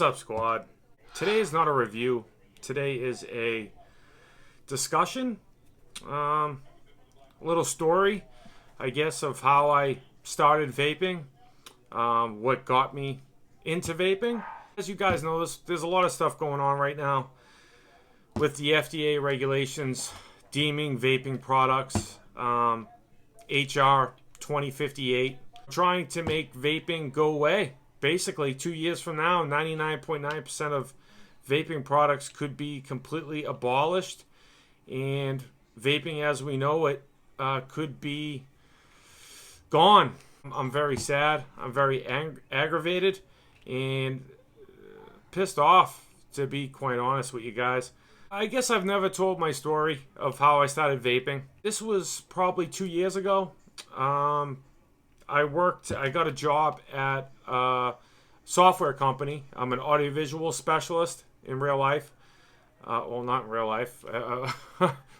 What's up, squad? Today is not a review. Today is a discussion. A little story, I guess, of how I started vaping. What got me into vaping. As you guys know, there's a lot of stuff going on right now with the FDA regulations deeming vaping products. HR-2058 trying to make vaping go away. Basically, 2 years from now, 99.9% of vaping products could be completely abolished, and vaping as we know it could be gone. I'm very sad. I'm very aggravated and pissed off, to be quite honest with you guys. I guess I've never told my story of how I started vaping. This was probably 2 years ago. I got a job at a software company. I'm an audiovisual specialist in real life. Well, not in real life.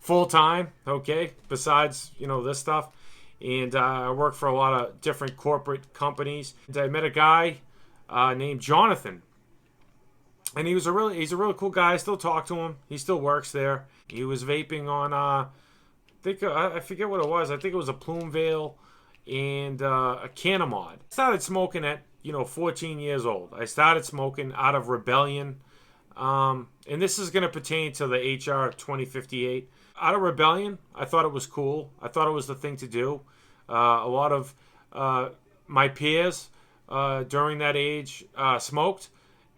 Full time, okay, besides, this stuff. And I work for a lot of different corporate companies. And I met a guy named Jonathan. And he's a really cool guy. I still talk to him. He still works there. He was vaping on, I forget what it was. I think it was a Plume Veil and a Canamod. I started smoking at 14 years old. I started smoking out of rebellion, and this is going to pertain to the HR-2058. Out of rebellion, I thought it was cool. I thought it was the thing to do. A lot of my peers during that age smoked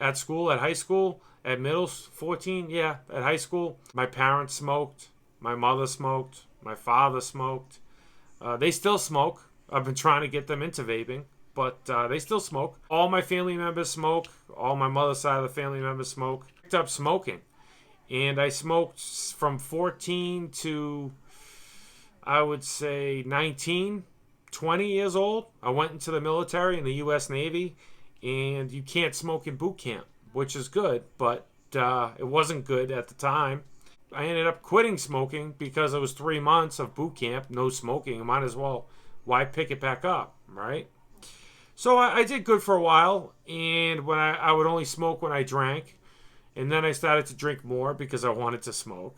at school, at high school, at middle, 14, yeah, at high school. My parents smoked. My mother smoked. My father smoked. They still smoke. I've been trying to get them into vaping, but they still smoke. All my family members smoke. All my mother's side of the family members smoke. Picked up smoking. And I smoked from 14 to, I would say, 19, 20 years old. I went into the military in the U.S. Navy, and you can't smoke in boot camp, which is good, but it wasn't good at the time. I ended up quitting smoking because it was 3 months of boot camp, no smoking. I might as well, why pick it back up, right? So I did good for a while, and when I would only smoke when I drank, and then I started to drink more because I wanted to smoke.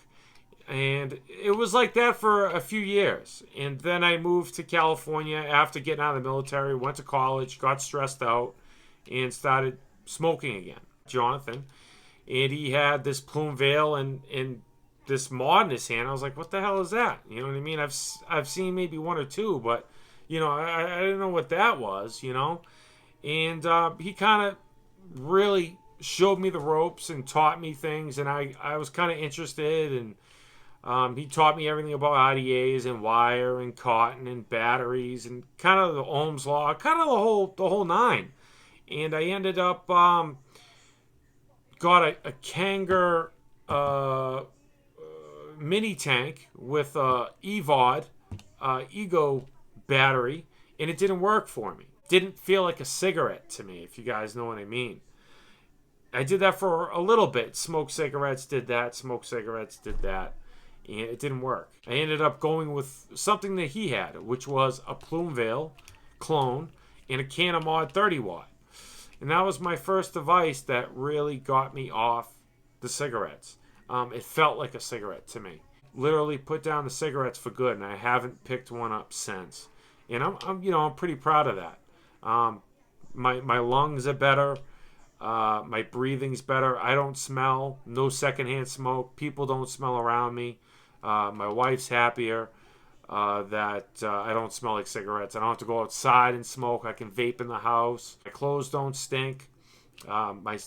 And it was like that for a few years. And then I moved to California after getting out of the military, went to college, got stressed out, and started smoking again. Jonathan, and he had this Plume Veil and this mod in his hand. I was like, what the hell is that? You know what I mean? I've seen maybe one or two, but I didn't know what that was, and he kind of really showed me the ropes and taught me things, and I was kind of interested, and he taught me everything about IDAs and wire and cotton and batteries and kind of the Ohm's law, kind of the whole nine. And I ended up got a Kanger mini tank with a EVOD Ego battery, and it didn't work for me. Didn't feel like a cigarette to me, if you guys know what I mean. I did that for a little bit. Smoked cigarettes, did that. Smoked cigarettes, did that. And it didn't work. I ended up going with something that he had, which was a Plume Veil clone and a Canamod 30 watt. And that was my first device that really got me off the cigarettes. It felt like a cigarette to me. Literally put down the cigarettes for good, and I haven't picked one up since. And I'm pretty proud of that. My lungs are better. My breathing's better. I don't smell. No secondhand smoke. People don't smell around me. My wife's happier that I don't smell like cigarettes. I don't have to go outside and smoke. I can vape in the house. My clothes don't stink. My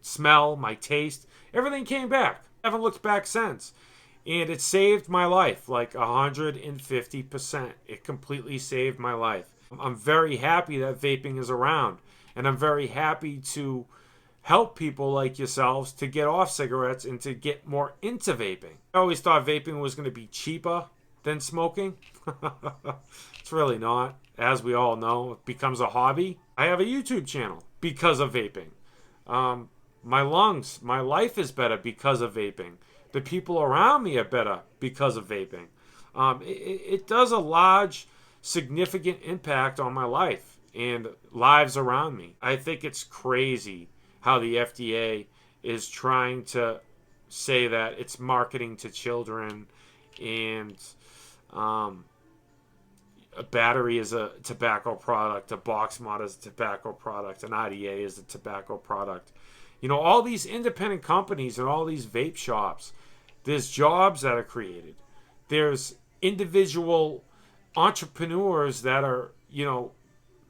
smell, my taste, everything came back. I haven't looked back since. And it saved my life like 150%. It completely saved my life. I'm very happy that vaping is around. And I'm very happy to help people like yourselves to get off cigarettes and to get more into vaping. I always thought vaping was going to be cheaper than smoking. It's really not. As we all know, it becomes a hobby. I have a YouTube channel because of vaping. My lungs, my life is better because of vaping. The people around me are better because of vaping. It does a large, significant impact on my life and lives around me. I think it's crazy how the FDA is trying to say that it's marketing to children, and a battery is a tobacco product, a box mod is a tobacco product, an IDA is a tobacco product. All these independent companies and all these vape shops, there's jobs that are created. There's individual entrepreneurs that are,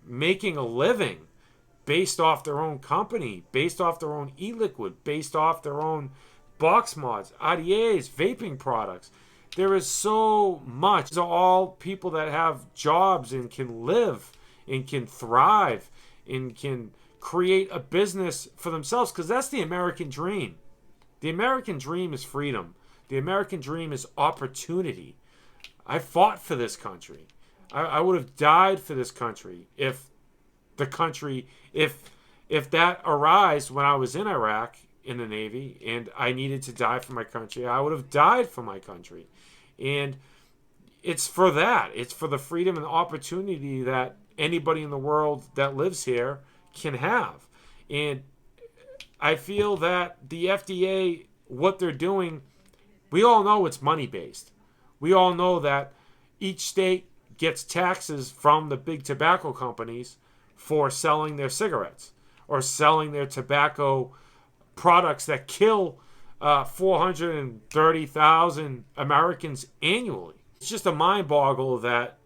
making a living based off their own company, based off their own e-liquid, based off their own box mods, IDAs, vaping products. There is so much. These are all people that have jobs and can live and can thrive and can create a business for themselves, because that's the American dream. The American dream is freedom. The American dream is opportunity. I fought for this country. I would have died for this country if that arose when I was in Iraq in the Navy and I needed to die for my country. I would have died for my country. And it's for that. It's for the freedom and the opportunity that anybody in the world that lives here can have. And I feel that the FDA, what they're doing, we all know it's money-based. We all know that each state gets taxes from the big tobacco companies for selling their cigarettes or selling their tobacco products that kill 430,000 Americans annually. It's just a mind boggle that,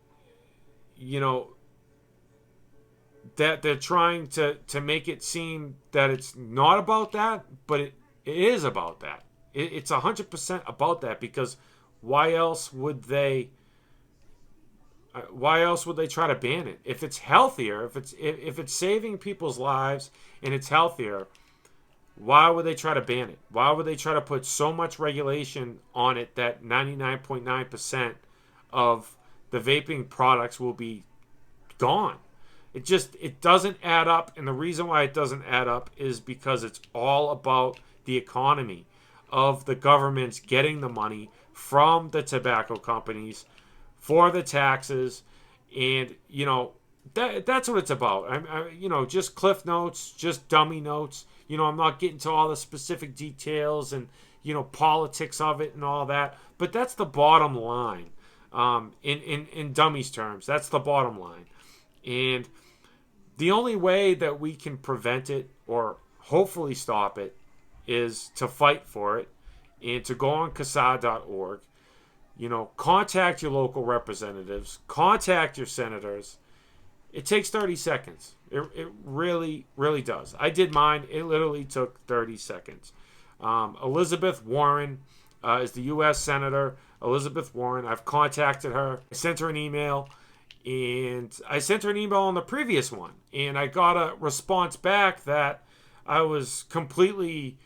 that they're trying to make it seem that it's not about that, but it is about that. It's 100% about that, because why else would they try to ban it? If it's healthier, if it's saving people's lives and it's healthier, why would they try to ban it? Why would they try to put so much regulation on it that 99.9% of the vaping products will be gone? It doesn't add up, and the reason why it doesn't add up is because it's all about the economy of the governments getting the money from the tobacco companies for the taxes, and that's what it's about. Just cliff notes, just dummy notes. I'm not getting to all the specific details and politics of it and all that, but that's the bottom line. In dummies terms, that's the bottom line, and the only way that we can prevent it or hopefully stop it is to fight for it and to go on CASAD.org. Contact your local representatives, contact your senators. It takes 30 seconds. It really, really does. I did mine. It literally took 30 seconds. Elizabeth Warren is the U.S. Senator. Elizabeth Warren, I've contacted her. I sent her an email, and I sent her an email on the previous one, and I got a response back that I was completely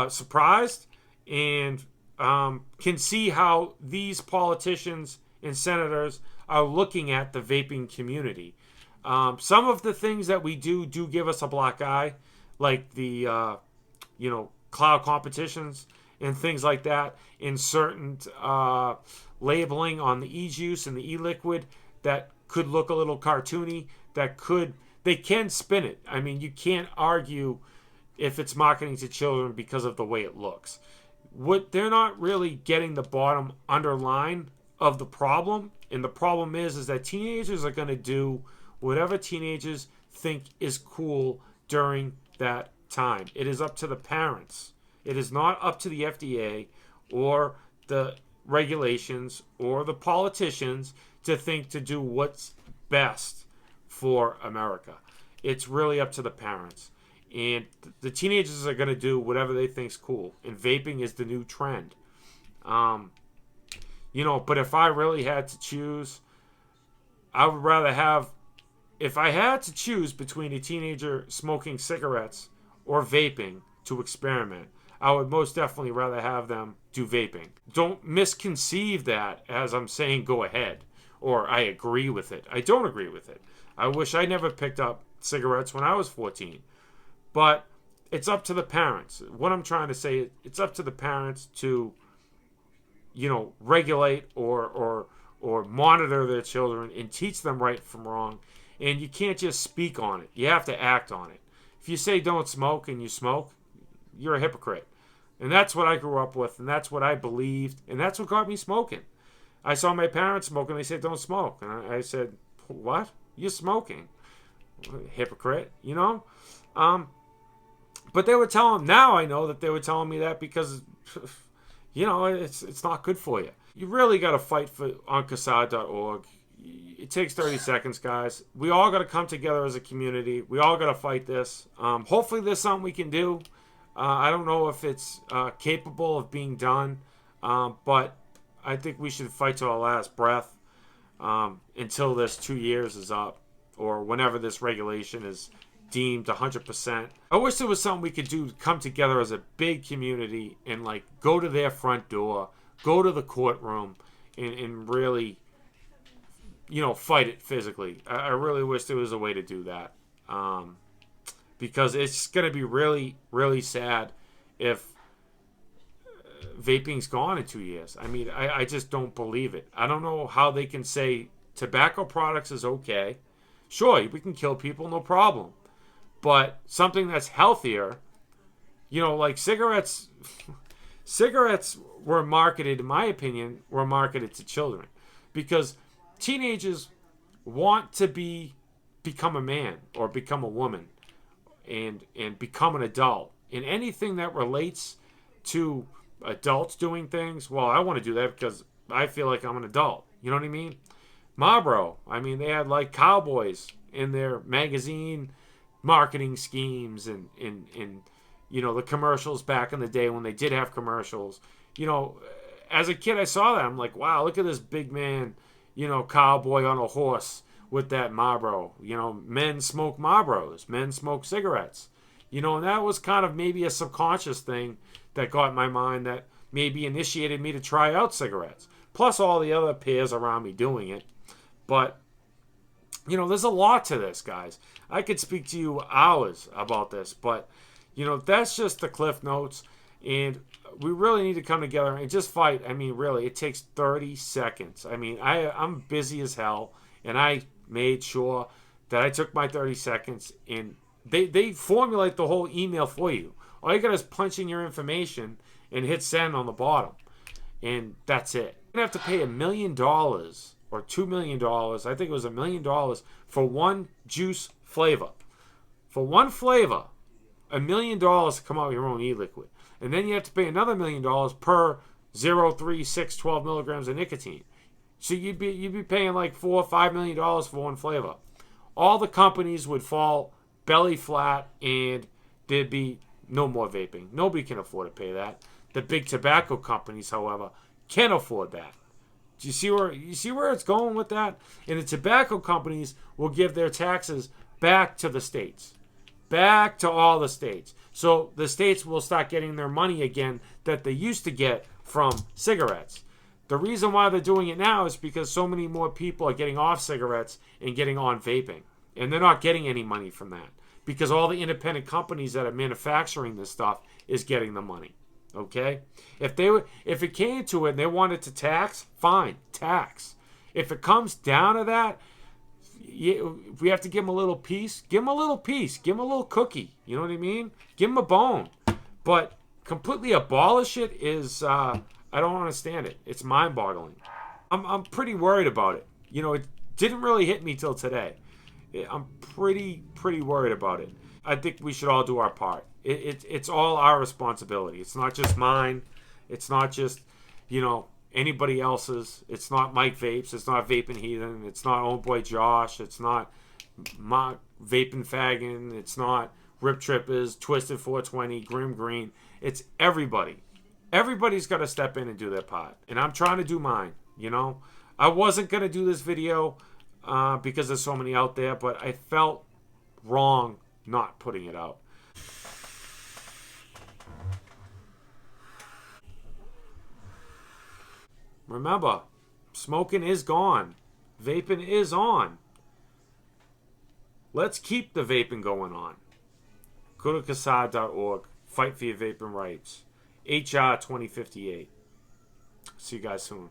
surprised, and can see how these politicians and senators are looking at the vaping community. Some of the things that we do give us a black eye, like the cloud competitions and things like that, in certain labeling on the e-juice and the e-liquid that could look a little cartoony, they can spin it. I mean, you can't argue if it's marketing to children because of the way it looks. What they're not really getting the bottom underline of the problem, and the problem is that teenagers are going to do whatever teenagers think is cool during that time. It is up to the parents. It is not up to the FDA or the regulations or the politicians to do what's best for America. It's really up to the parents. And the teenagers are going to do whatever they think's cool. And vaping is the new trend. But if I really had to choose, I would rather have, if I had to choose between a teenager smoking cigarettes or vaping to experiment, I would most definitely rather have them do vaping. Don't misconceive that as I'm saying go ahead or I agree with it. I don't agree with it. I wish I never picked up cigarettes when I was 14. But it's up to the parents. What I'm trying to say, it's up to the parents to, regulate or monitor their children and teach them right from wrong. And you can't just speak on it. You have to act on it. If you say don't smoke and you smoke, you're a hypocrite. And that's what I grew up with, and that's what I believed, and that's what got me smoking. I saw my parents smoking. They said, don't smoke. And I said, what? You're smoking. Hypocrite, you know? But they were telling, now I know that they were telling me that because, you know, it's not good for you. You really got to fight for on PERSUADE.org. It takes 30 seconds, guys. We all got to come together as a community. We all got to fight this. Hopefully there's something we can do. I don't know if it's capable of being done, but I think we should fight to our last breath until this 2 years is up or whenever this regulation is deemed 100%. I wish there was something we could do to come together as a big community and like go to their front door, go to the courtroom, and really, you know, fight it physically. I really wish there was a way to do that. Because it's going to be really, really sad if vaping's gone in 2 years. I mean, I just don't believe it. I don't know how they can say tobacco products is okay. Sure, we can kill people, no problem. But something that's healthier, you know, like cigarettes, cigarettes were marketed, in my opinion, were marketed to children. Because teenagers want to become a man or become a woman. And become an adult. And anything that relates to adults doing things, well, I want to do that because I feel like I'm an adult. You know what I mean? Marlboro, I mean, they had like cowboys in their magazine marketing schemes and you know, the commercials back in the day when they did have commercials. You know, as a kid, I saw that. I'm like, wow, look at this big man, you know, cowboy on a horse with that Marlboro. You know, men smoke Marlboros. Men smoke cigarettes. You know, and that was kind of maybe a subconscious thing that got in my mind that maybe initiated me to try out cigarettes. Plus all the other peers around me doing it. But, you know, there's a lot to this, guys. I could speak to you hours about this. But, you know, that's just the cliff notes. And we really need to come together and just fight. I mean, really, it takes 30 seconds. I mean, I'm busy as hell. And I made sure that I took my 30 seconds and they formulate the whole email for you. All you got is punch in your information and hit send on the bottom. And that's it. You're going to have to pay $1 million or $2 million. I think it was $1 million for one juice flavor. For one flavor, $1 million to come out with your own e-liquid. And then you have to pay another $1 million per 0, 3, 6, 12 milligrams of nicotine. So you'd be paying like $4 or $5 million for one flavor. All the companies would fall belly flat, and there'd be no more vaping. Nobody can afford to pay that. The big tobacco companies, however, can afford that. Do you see where it's going with that? And the tobacco companies will give their taxes back to the states, back to all the states. So the states will start getting their money again that they used to get from cigarettes. The reason why they're doing it now is because so many more people are getting off cigarettes and getting on vaping. And they're not getting any money from that. Because all the independent companies that are manufacturing this stuff is getting the money. Okay? If it came to it and they wanted to tax, fine, tax. If it comes down to that, if we have to give them a little piece, give them a little piece. Give them a little cookie. You know what I mean? Give them a bone. But completely abolish it is... I don't understand it. It's mind-boggling. I'm pretty worried about it. You know, it didn't really hit me till today. I'm pretty worried about it. I think we should all do our part. It's all our responsibility. It's not just mine. It's not just, you know, anybody else's. It's not Mike Vapes. It's not Vaping Heathen. It's not Old Boy Josh. It's not Vaping Faggin. It's not Rip Trippers, Twisted 420, Grim Green. It's everybody. Everybody's got to step in and do their part. And I'm trying to do mine, you know. I wasn't going to do this video because there's so many out there, but I felt wrong not putting it out. Remember, smoking is gone. Vaping is on. Let's keep the vaping going on. Go to PERSUADE.org. Fight for your vaping rights. HR-2058. See you guys soon.